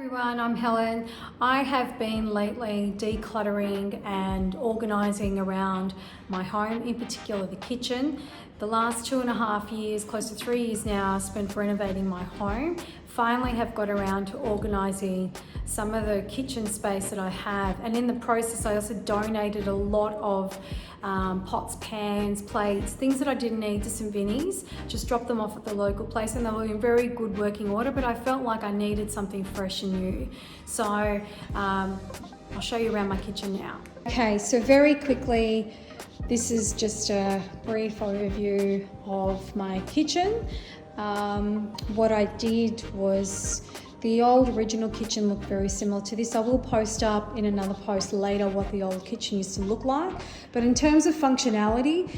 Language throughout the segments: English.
Everyone, I'm Helen. I have been lately decluttering and organising around my home, in particular the kitchen. The last 2.5 years, close to 3 years now, I've spent renovating my home. Finally have got around to organising some of the kitchen space that I have, and in the process I also donated a lot of pots, pans, plates, things that I didn't need to some Vinnies. Just dropped them off at the local place and they were in very good working order, but I felt like I needed something fresh and new. So I'll show you around my kitchen now. Okay, so very quickly, this is just a brief overview of my kitchen. What I did was, the old original kitchen looked very similar to this. I will post up in another post later what the old kitchen used to look like. But in terms of functionality,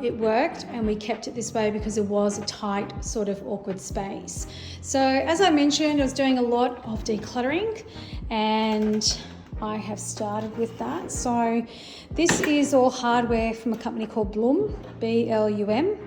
it worked, and we kept it this way because it was a tight, sort of awkward space. So as I mentioned, I was doing a lot of decluttering, and I have started with that. So this is all hardware from a company called Blum, B-L-U-M.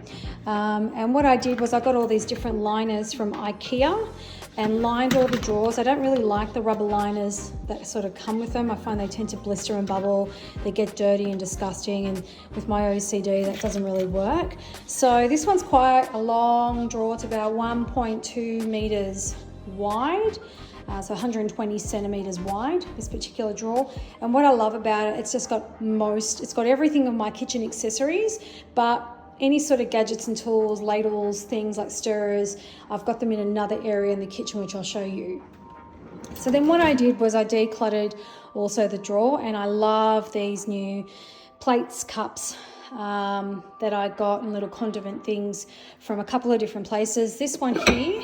And what I did was I got all these different liners from Ikea and lined all the drawers. I don't really like the rubber liners that sort of come with them. I find they tend to blister and bubble. They get dirty and disgusting, and with my OCD that doesn't really work. So this one's quite a long drawer. It's about 1.2 meters wide. So 120 centimeters wide, this particular drawer. And what I love about it, it's got everything of my kitchen accessories, but any sort of gadgets and tools, ladles, things like stirrers, I've got them in another area in the kitchen, which I'll show you. So then what I did was I decluttered also the drawer, and I love these new plates, cups, that I got, and little condiment things from a couple of different places. This one here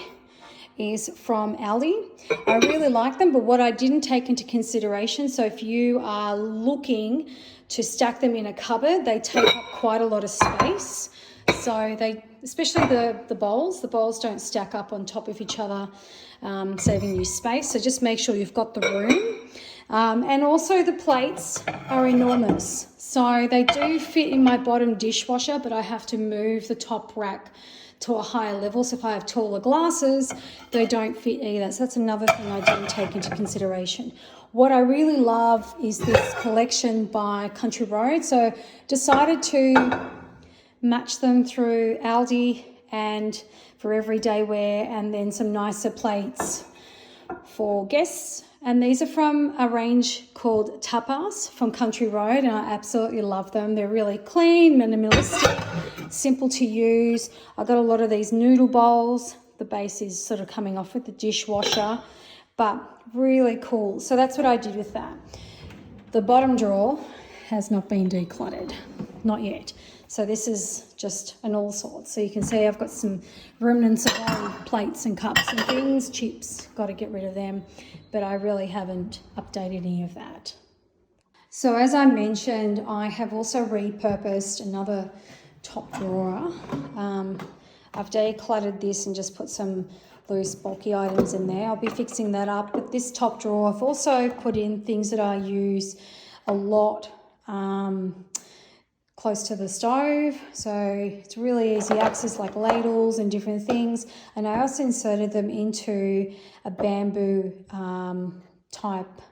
is from Aldi. I really like them, but what I didn't take into consideration, so if you are looking to stack them in a cupboard, they take up quite a lot of space. So they, especially the bowls don't stack up on top of each other, saving you space. So just make sure you've got the room. And also the plates are enormous. So they do fit in my bottom dishwasher, but I have to move the top rack to a higher level. So if I have taller glasses, they don't fit either. So that's another thing I didn't take into consideration. What I really love is this collection by Country Road. So decided to match them through Aldi and for everyday wear, and then some nicer plates for guests. And these are from a range called Tapas from Country Road, and I absolutely love them. They're really clean, minimalistic, simple to use. I got a lot of these noodle bowls. The base is sort of coming off with the dishwasher, but really cool. So that's what I did with that. The bottom drawer has not been decluttered, not yet. So this is just an all sorts. So you can see I've got some remnants of old plates and cups and things, chips, got to get rid of them, but I really haven't updated any of that. So as I mentioned, I have also repurposed another top drawer. I've decluttered this and just put some loose bulky items in there. I'll be fixing that up. But this top drawer, I've also put in things that I use a lot, close to the stove, so it's really easy access, like ladles and different things. And I also inserted them into a bamboo type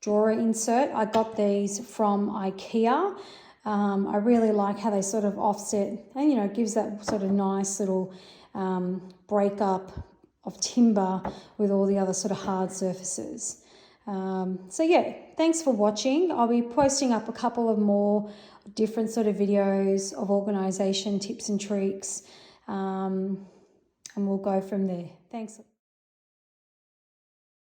drawer insert. I got these from Ikea. I really like how they sort of offset, and it gives that sort of nice little breakup of timber with all the other sort of hard surfaces. So yeah, thanks for watching. I'll be posting up a couple of more different sort of videos of organisation tips and tricks, and we'll go from there. Thanks.